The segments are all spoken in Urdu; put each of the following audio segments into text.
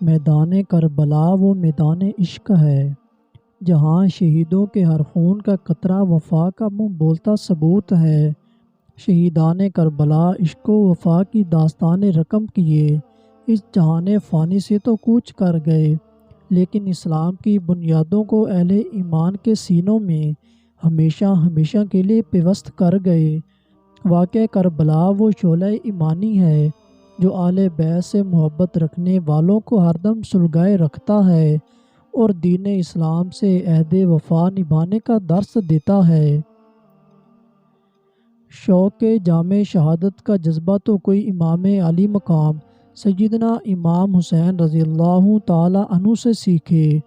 میدان کربلا وہ میدان عشق ہے جہاں شہیدوں کے ہر خون کا قطرہ وفا کا منہ بولتا ثبوت ہے۔ شہیدان کربلا عشق و وفا کی داستان رقم کیے، اس جہان فانی سے تو کوچ کر گئے، لیکن اسلام کی بنیادوں کو اہل ایمان کے سینوں میں ہمیشہ ہمیشہ کے لیے پیوست کر گئے۔ واقعہ کربلا وہ شعلہ ایمانی ہے جو اہل بیت سے محبت رکھنے والوں کو ہر دم سلگائے رکھتا ہے اور دین اسلام سے عہد وفا نبھانے کا درس دیتا ہے۔ شوق جامع شہادت کا جذبہ تو کوئی امام علی مقام سیدنا امام حسین رضی اللہ تعالی عنہ سے سیکھے۔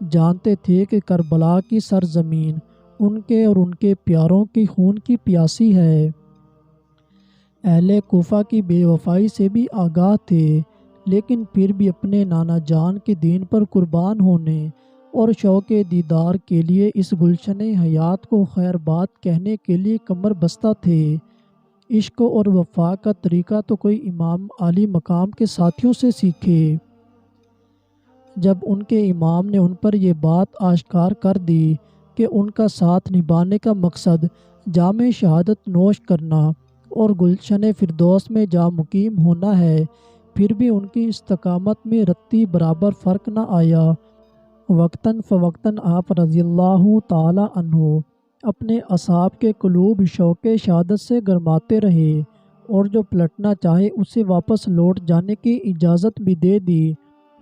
جانتے تھے کہ کربلا کی سرزمین ان کے اور ان کے پیاروں کی خون کی پیاسی ہے۔ اہل کوفہ کی بے وفائی سے بھی آگاہ تھے، لیکن پھر بھی اپنے نانا جان کے دین پر قربان ہونے اور شوق دیدار کے لیے اس گلشن حیات کو خیر بات کہنے کے لیے کمر بستہ تھے۔ عشق اور وفا کا طریقہ تو کوئی امام علی مقام کے ساتھیوں سے سیکھے۔ جب ان کے امام نے ان پر یہ بات آشکار کر دی کہ ان کا ساتھ نبھانے کا مقصد جام شہادت نوش کرنا اور گلشن فردوس میں جا مقیم ہونا ہے، پھر بھی ان کی استقامت میں رتی برابر فرق نہ آیا۔ وقتاً فوقتاً آپ رضی اللہ تعالی عنہ اپنے اصحاب کے قلوب شوق شہادت سے گرماتے رہے اور جو پلٹنا چاہے اسے واپس لوٹ جانے کی اجازت بھی دے دی،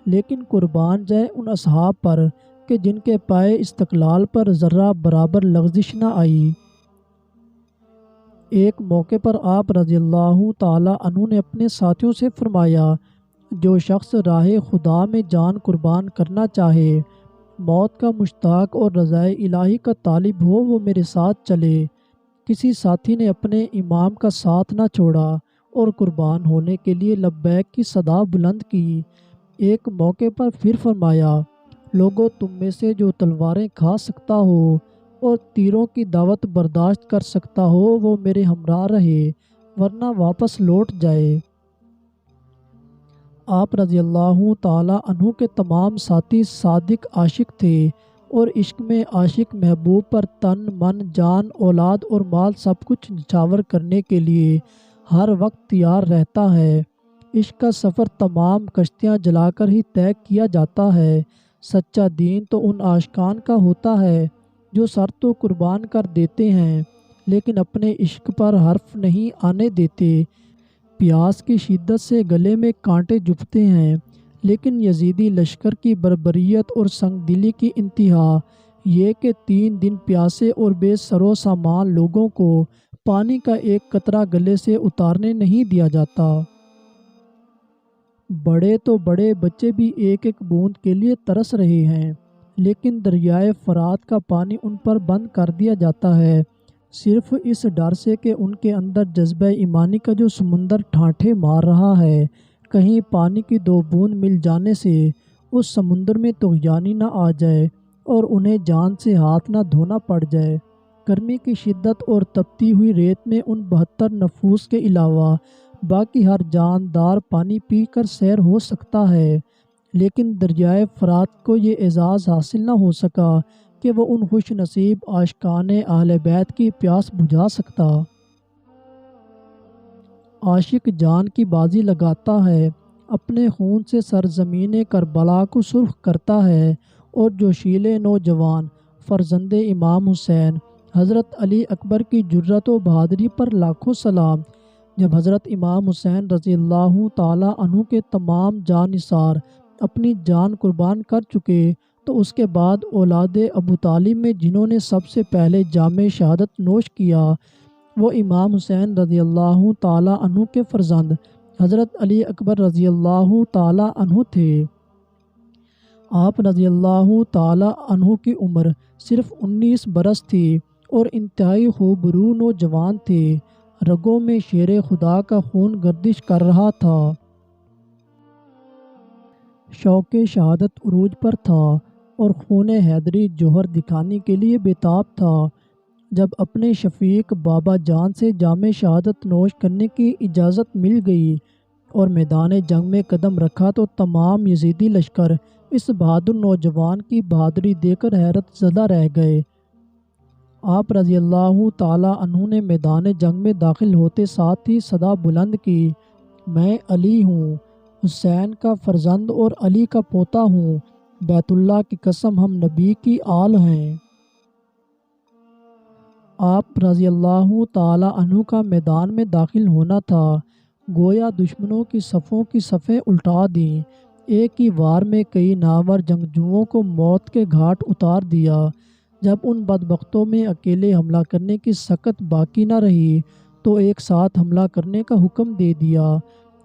لیکن قربان جائے ان اصحاب پر کہ جن کے پائے استقلال پر ذرہ برابر لغزش نہ آئی۔ ایک موقع پر آپ رضی اللہ تعالی عنہ نے اپنے ساتھیوں سے فرمایا، جو شخص راہ خدا میں جان قربان کرنا چاہے، موت کا مشتاق اور رضائے الہی کا طالب ہو، وہ میرے ساتھ چلے۔ کسی ساتھی نے اپنے امام کا ساتھ نہ چھوڑا اور قربان ہونے کے لیے لبیک کی صدا بلند کی۔ ایک موقع پر پھر فرمایا، لوگوں، تم میں سے جو تلواریں کھا سکتا ہو اور تیروں کی دعوت برداشت کر سکتا ہو وہ میرے ہمراہ رہے، ورنہ واپس لوٹ جائے۔ آپ رضی اللہ تعالی عنہ کے تمام ساتھی صادق عاشق تھے اور عشق میں عاشق محبوب پر تن من جان اولاد اور مال سب کچھ نچھاور کرنے کے لیے ہر وقت تیار رہتا ہے۔ عشق کا سفر تمام کشتیاں جلا کر ہی طے کیا جاتا ہے۔ سچا دین تو ان عاشقان کا ہوتا ہے جو سر تو قربان کر دیتے ہیں لیکن اپنے عشق پر حرف نہیں آنے دیتے۔ پیاس کی شدت سے گلے میں کانٹے جھپتے ہیں، لیکن یزیدی لشکر کی بربریت اور سنگ دلی کی انتہا یہ کہ 3 دن پیاسے اور بے سر و سامان لوگوں کو پانی کا ایک قطرہ گلے سے اتارنے نہیں دیا جاتا۔ بڑے تو بڑے بچے بھی ایک ایک بوند کے لیے ترس رہے ہیں، لیکن دریائے فرات کا پانی ان پر بند کر دیا جاتا ہے، صرف اس ڈر سے کہ ان کے اندر جذبہ ایمانی کا جو سمندر ٹھانٹھے مار رہا ہے، کہیں پانی کی 2 بوند مل جانے سے اس سمندر میں طغیانی نہ آ جائے اور انہیں جان سے ہاتھ نہ دھونا پڑ جائے۔ گرمی کی شدت اور تپتی ہوئی ریت میں ان 72 نفوس کے علاوہ باقی ہر جاندار پانی پی کر سیر ہو سکتا ہے، لیکن دریائے فرات کو یہ اعزاز حاصل نہ ہو سکا کہ وہ ان خوش نصیب عاشقان اہل بیت کی پیاس بجھا سکتا۔ عاشق جان کی بازی لگاتا ہے، اپنے خون سے سرزمین کربلا کو سرخ کرتا ہے، اور جوشیل نوجوان فرزند امام حسین حضرت علی اکبر کی جرأت و بہادری پر لاکھوں سلام۔ جب حضرت امام حسین رضی اللہ تعالی عنہ کے تمام جاں نثار اپنی جان قربان کر چکے تو اس کے بعد اولاد ابو طالب میں جنہوں نے سب سے پہلے جام شہادت نوش کیا وہ امام حسین رضی اللہ تعالی عنہ کے فرزند حضرت علی اکبر رضی اللہ تعالی عنہ تھے۔ آپ رضی اللہ تعالی عنہ کی عمر صرف 19 برس تھی اور انتہائی خوبرو نوجوان تھے۔ رگوں میں شیر خدا کا خون گردش کر رہا تھا۔ شوق شہادت عروج پر تھا اور خون حیدری جوہر دکھانے کے لیے بےتاب تھا۔ جب اپنے شفیق بابا جان سے جام شہادت نوش کرنے کی اجازت مل گئی اور میدان جنگ میں قدم رکھا تو تمام یزیدی لشکر اس بہادر نوجوان کی بہادری دیکھ کر حیرت زدہ رہ گئے۔ آپ رضی اللہ تعالیٰ عنہ نے میدان جنگ میں داخل ہوتے ساتھ ہی صدا بلند کی، میں علی ہوں، حسین کا فرزند اور علی کا پوتا ہوں، بیت اللہ کی قسم ہم نبی کی آل ہیں۔ آپ رضی اللہ تعالیٰ عنہ کا میدان میں داخل ہونا تھا، گویا دشمنوں کی صفوں کی صفیں الٹا دیں، ایک ہی وار میں کئی نامور جنگجوؤں کو موت کے گھاٹ اتار دیا۔ جب ان بدبختوں میں اکیلے حملہ کرنے کی سکت باقی نہ رہی تو ایک ساتھ حملہ کرنے کا حکم دے دیا۔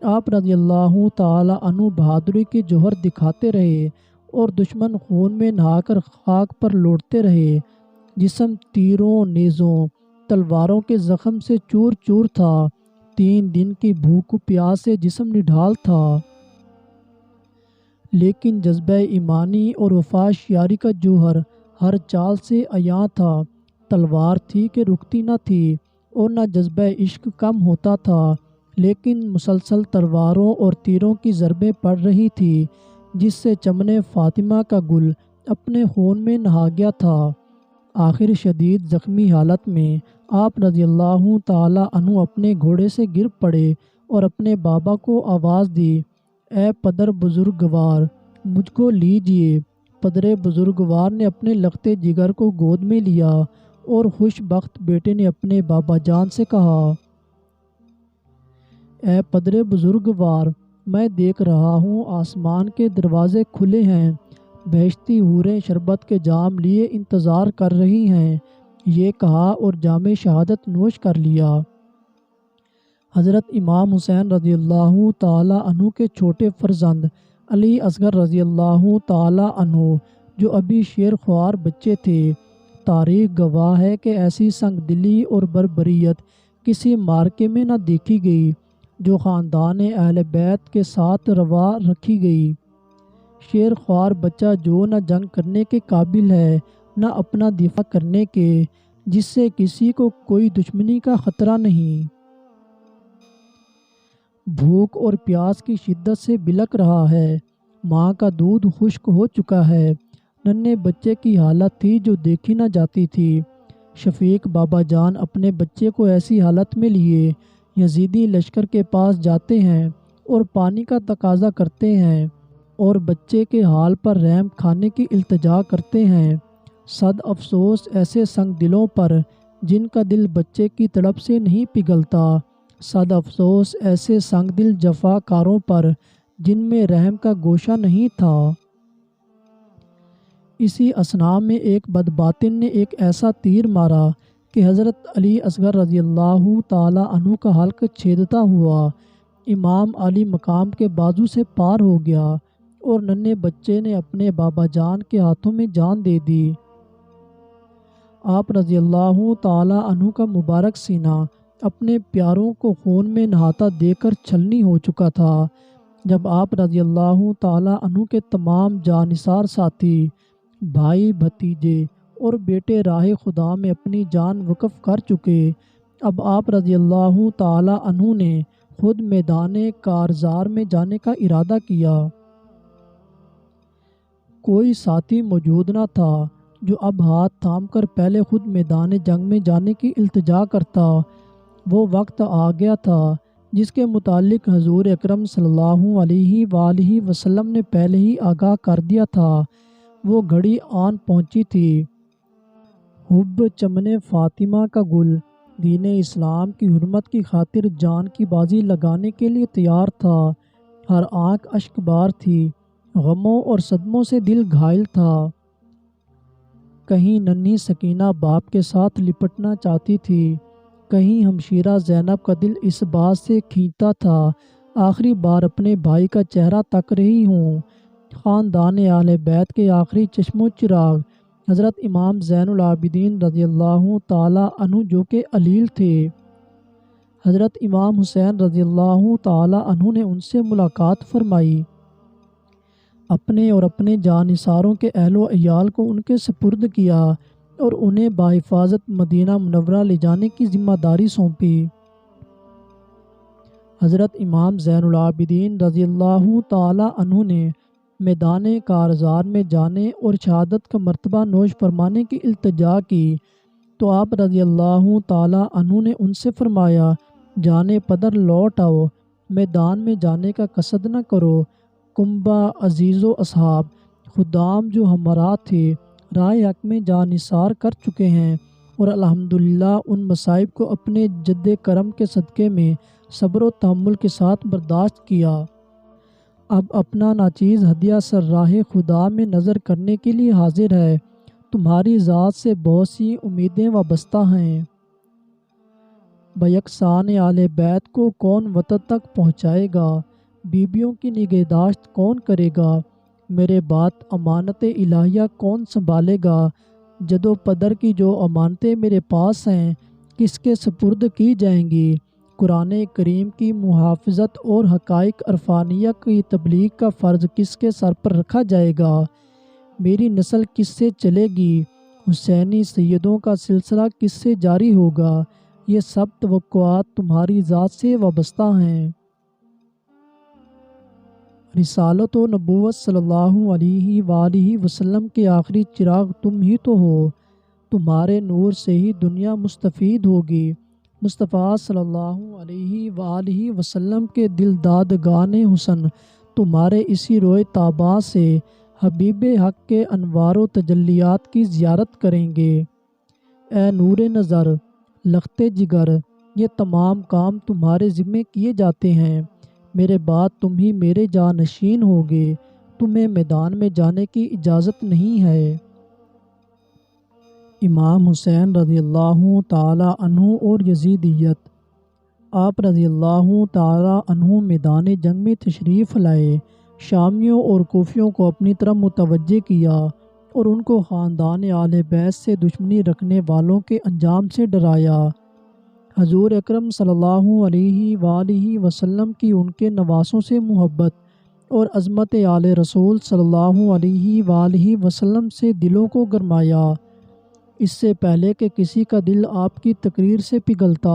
آپ رضی اللہ تعالیٰ عنہ بہادری کے جوہر دکھاتے رہے اور دشمن خون میں نہا کر خاک پر لوٹتے رہے۔ جسم تیروں، نیزوں، تلواروں کے زخم سے چور چور تھا، 3 دن کی بھوک و پیاس سے جسم نڈھال تھا، لیکن جذبہ ایمانی اور وفا یاری کا جوہر ہر چال سے عیاں تھا۔ تلوار تھی کہ رکتی نہ تھی اور نہ جذبہ عشق کم ہوتا تھا، لیکن مسلسل تلواروں اور تیروں کی ضربیں پڑ رہی تھی جس سے چمن فاطمہ کا گل اپنے خون میں نہا گیا تھا۔ آخر شدید زخمی حالت میں آپ رضی اللہ تعالیٰ عنہ اپنے گھوڑے سے گر پڑے اور اپنے بابا کو آواز دی، اے پدر بزرگوار، مجھ کو لیجئے۔ پدر بزرگوار نے اپنے لختے جگر کو گود میں لیا اور خوش بخت بیٹے نے اپنے بابا جان سے کہا، اے پدر بزرگوار، میں دیکھ رہا ہوں آسمان کے دروازے کھلے ہیں، بہشتی حوریں شربت کے جام لیے انتظار کر رہی ہیں۔ یہ کہا اور جام شہادت نوش کر لیا۔ حضرت امام حسین رضی اللہ تعالیٰ عنہ کے چھوٹے فرزند علی اصغر رضی اللہ تعالیٰ عنہ جو ابھی شیر خوار بچے تھے، تاریخ گواہ ہے کہ ایسی سنگ دلی اور بربریت کسی مارکے میں نہ دیکھی گئی جو خاندان اہل بیت کے ساتھ روا رکھی گئی۔ شیر خوار بچہ جو نہ جنگ کرنے کے قابل ہے نہ اپنا دفاع کرنے کے، جس سے کسی کو کوئی دشمنی کا خطرہ نہیں، بھوک اور پیاس کی شدت سے بلک رہا ہے، ماں کا دودھ خشک ہو چکا ہے، ننھے بچے کی حالت تھی جو دیکھی نہ جاتی تھی۔ شفیق بابا جان اپنے بچے کو ایسی حالت میں لیے یزیدی لشکر کے پاس جاتے ہیں اور پانی کا تقاضا کرتے ہیں اور بچے کے حال پر رحم کھانے کی التجا کرتے ہیں۔ صد افسوس ایسے سنگ دلوں پر جن کا دل بچے کی تڑپ سے نہیں پگھلتا، صد افسوس ایسے سنگ دل جفا کاروں پر جن میں رحم کا گوشہ نہیں تھا۔ اسی اثناء میں ایک بدباطن نے ایک ایسا تیر مارا کہ حضرت علی اصغر رضی اللہ تعالیٰ عنہ کا حلق چھیدتا ہوا امام علی مقام کے بازو سے پار ہو گیا اور ننھے بچے نے اپنے بابا جان کے ہاتھوں میں جان دے دی۔ آپ رضی اللہ تعالیٰ عنہ کا مبارک سینہ اپنے پیاروں کو خون میں نہاتا دیکھ کر چھلنی ہو چکا تھا۔ جب آپ رضی اللہ تعالیٰ عنہ کے تمام جانثار ساتھی، بھائی بھتیجے اور بیٹے راہ خدا میں اپنی جان وقف کر چکے، اب آپ رضی اللہ تعالیٰ عنہ نے خود میدان کارزار میں جانے کا ارادہ کیا۔ کوئی ساتھی موجود نہ تھا جو اب ہاتھ تھام کر پہلے خود میدان جنگ میں جانے کی التجا کرتا۔ وہ وقت آ گیا تھا جس کے متعلق حضور اکرم صلی اللہ علیہ وآلہ وسلم نے پہلے ہی آگاہ کر دیا تھا۔ وہ گھڑی آن پہنچی تھی۔ حب چمن فاطمہ کا گل دین اسلام کی حرمت کی خاطر جان کی بازی لگانے کے لیے تیار تھا۔ ہر آنکھ اشک بار تھی، غموں اور صدموں سے دل گھائل تھا۔ کہیں ننھی سکینہ باپ کے ساتھ لپٹنا چاہتی تھی، کہیں ہمشیرہ زینب کا دل اس بات سے کھینچتا تھا آخری بار اپنے بھائی کا چہرہ تک رہی ہوں۔ خاندان اہل بیت کے آخری چشم و چراغ حضرت امام زین العابدین رضی اللہ تعالیٰ عنہ جو کہ علیل تھے، حضرت امام حسین رضی اللہ تعالیٰ عنہ نے ان سے ملاقات فرمائی، اپنے اور اپنے جانثاروں کے اہل و عیال کو ان کے سپرد کیا اور انہیں بحفاظت مدینہ منورہ لے جانے کی ذمہ داری سونپی۔ حضرت امام زین العابدین رضی اللہ تعالی عنہ نے میدان کارزار میں جانے اور شہادت کا مرتبہ نوش فرمانے کی التجا کی تو آپ رضی اللہ تعالی عنہ نے ان سے فرمایا، جانے پدر لوٹ آؤ، میدان میں جانے کا قصد نہ کرو۔ کنبہ عزیز و اصحاب خدام جو ہمارا تھے راہ حق میں جان نثار کر چکے ہیں اور الحمدللہ ان مصائب کو اپنے جد کرم کے صدقے میں صبر و تحمل کے ساتھ برداشت کیا۔ اب اپنا ناچیز ہدیہ سر راہ خدا میں نظر کرنے کے لیے حاضر ہے۔ تمہاری ذات سے بہت سی امیدیں وابستہ ہیں۔ بیکسان اہل بیت کو کون وطن تک پہنچائے گا؟ بیبیوں کی نگہداشت کون کرے گا؟ میرے بات امانت الہیہ کون سنبھالے گا؟ جدو پدر کی جو امانتیں میرے پاس ہیں کس کے سپرد کی جائیں گی؟ قرآن کریم کی محافظت اور حقائق عرفانیہ کی تبلیغ کا فرض کس کے سر پر رکھا جائے گا؟ میری نسل کس سے چلے گی؟ حسینی سیدوں کا سلسلہ کس سے جاری ہوگا؟ یہ سب توقعات تمہاری ذات سے وابستہ ہیں۔ رسالت و نبوت صلی اللہ علیہ وآلہ وسلم کے آخری چراغ تم ہی تو ہو، تمہارے نور سے ہی دنیا مستفید ہوگی۔ مصطفیٰ صلی اللہ علیہ وآلہ وسلم کے دلدادگان حسن تمہارے اسی روئے تاباں سے حبیب حق کے انوار و تجلیات کی زیارت کریں گے۔ اے نور نظر، لخت جگر، یہ تمام کام تمہارے ذمے کیے جاتے ہیں۔ میرے بعد تم ہی میرے جانشین ہوگے، تمہیں میدان میں جانے کی اجازت نہیں ہے۔ امام حسین رضی اللہ تعالی عنہ اور یزیدیت۔ آپ رضی اللہ تعالی عنہ میدان جنگ میں تشریف لائے، شامیوں اور کوفیوں کو اپنی طرف متوجہ کیا اور ان کو خاندان اہل بیت سے دشمنی رکھنے والوں کے انجام سے ڈرایا۔ حضور اکرم صلی اللہ علیہ وآلہ وسلم کی ان کے نواسوں سے محبت اور عظمت آل رسول صلی اللہ علیہ وآلہ وسلم سے دلوں کو گرمایا۔ اس سے پہلے کہ کسی کا دل آپ کی تقریر سے پگھلتا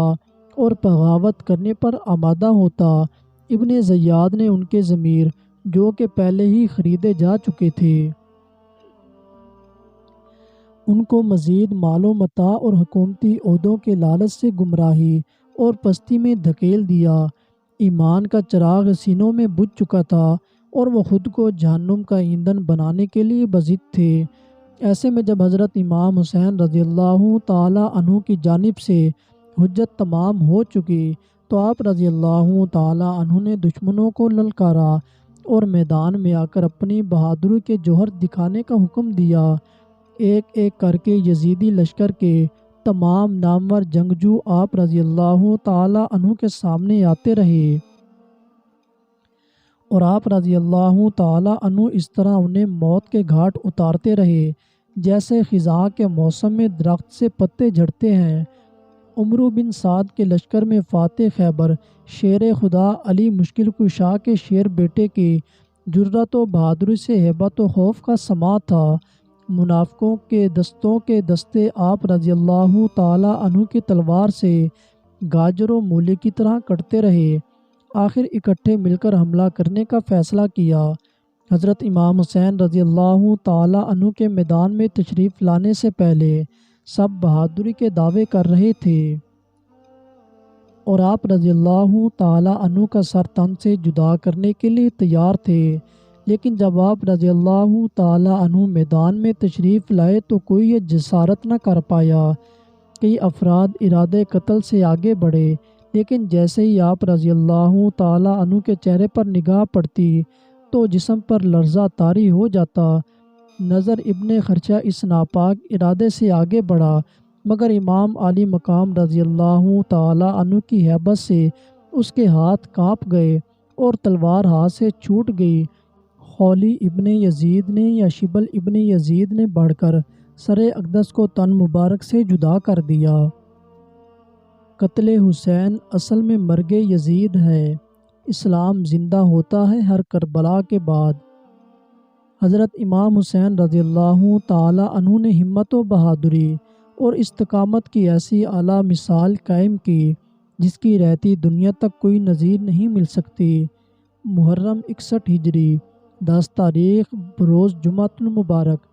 اور بغاوت کرنے پر آمادہ ہوتا، ابن زیاد نے ان کے ضمیر جو کہ پہلے ہی خریدے جا چکے تھے، ان کو مزید مال و متاع اور حکومتی عہدوں کے لالچ سے گمراہی اور پستی میں دھکیل دیا۔ ایمان کا چراغ سینوں میں بجھ چکا تھا اور وہ خود کو جہنم کا ایندھن بنانے کے لیے بضد تھے۔ ایسے میں جب حضرت امام حسین رضی اللہ تعالی عنہ کی جانب سے حجت تمام ہو چکی تو آپ رضی اللہ تعالی عنہ نے دشمنوں کو للکارا اور میدان میں آ کر اپنی بہادری کے جوہر دکھانے کا حکم دیا۔ ایک ایک کر کے یزیدی لشکر کے تمام نامور جنگجو آپ رضی اللہ تعالی عنہ کے سامنے آتے رہے اور آپ رضی اللہ تعالی عنہ اس طرح انہیں موت کے گھاٹ اتارتے رہے جیسے خزاں کے موسم میں درخت سے پتے جھڑتے ہیں۔ عمرو بن سعد کے لشکر میں فاتح خیبر شیر خدا علی مشکل کشا کے شیر بیٹے کی جرأت و بہادری سے ہیبت و خوف کا سماں تھا۔ منافقوں کے دستوں کے دستے آپ رضی اللہ تعالی عنہ کی تلوار سے گاجر و مولی کی طرح کٹتے رہے، آخر اکٹھے مل کر حملہ کرنے کا فیصلہ کیا۔ حضرت امام حسین رضی اللہ تعالی عنہ کے میدان میں تشریف لانے سے پہلے سب بہادری کے دعوے کر رہے تھے اور آپ رضی اللہ تعالی عنہ کا سر تن سے جدا کرنے کے لیے تیار تھے، لیکن جب آپ رضی اللہ تعالی عنہ میدان میں تشریف لائے تو کوئی یہ جسارت نہ کر پایا۔ کئی افراد ارادے قتل سے آگے بڑھے، لیکن جیسے ہی آپ رضی اللہ تعالی عنہ کے چہرے پر نگاہ پڑتی تو جسم پر لرزہ طاری ہو جاتا۔ نظر ابن خرچہ اس ناپاک ارادے سے آگے بڑھا، مگر امام علی مقام رضی اللہ تعالی عنہ کی ہیبت سے اس کے ہاتھ کانپ گئے اور تلوار ہاتھ سے چھوٹ گئی۔ خولی ابن یزید نے یا شبل ابن یزید نے بڑھ کر سر اقدس کو تن مبارک سے جدا کر دیا۔ قتل حسین اصل میں مرگ یزید ہے۔ اسلام زندہ ہوتا ہے ہر کربلا کے بعد۔ حضرت امام حسین رضی اللہ تعالی عنہ نے ہمت و بہادری اور استقامت کی ایسی اعلیٰ مثال قائم کی جس کی رہتی دنیا تک کوئی نظیر نہیں مل سکتی۔ محرم 61 ہجری 10 تاریخ بروز جمعۃ المبارک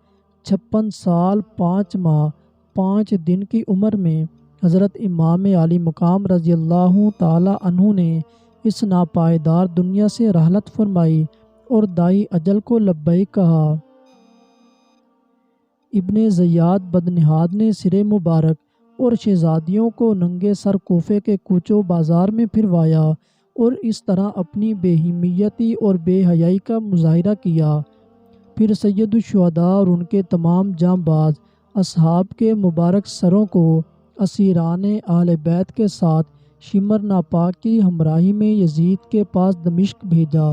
56 سال 5 ماہ 5 دن کی عمر میں حضرت امام علی مقام رضی اللہ تعالی عنہ نے اس ناپائیدار دنیا سے رحلت فرمائی اور دائی اجل کو لبیک کہا۔ ابن زیاد بدنہاد نے سر مبارک اور شہزادیوں کو ننگے سر کوفے کے کوچو بازار میں پھروایا اور اس طرح اپنی بے ہمیتی اور بے حیائی کا مظاہرہ کیا۔ پھر سید الشہداء اور ان کے تمام جاں باز اصحاب کے مبارک سروں کو اسیران اہل بیت کے ساتھ شمر ناپاک کی ہمراہی میں یزید کے پاس دمشق بھیجا۔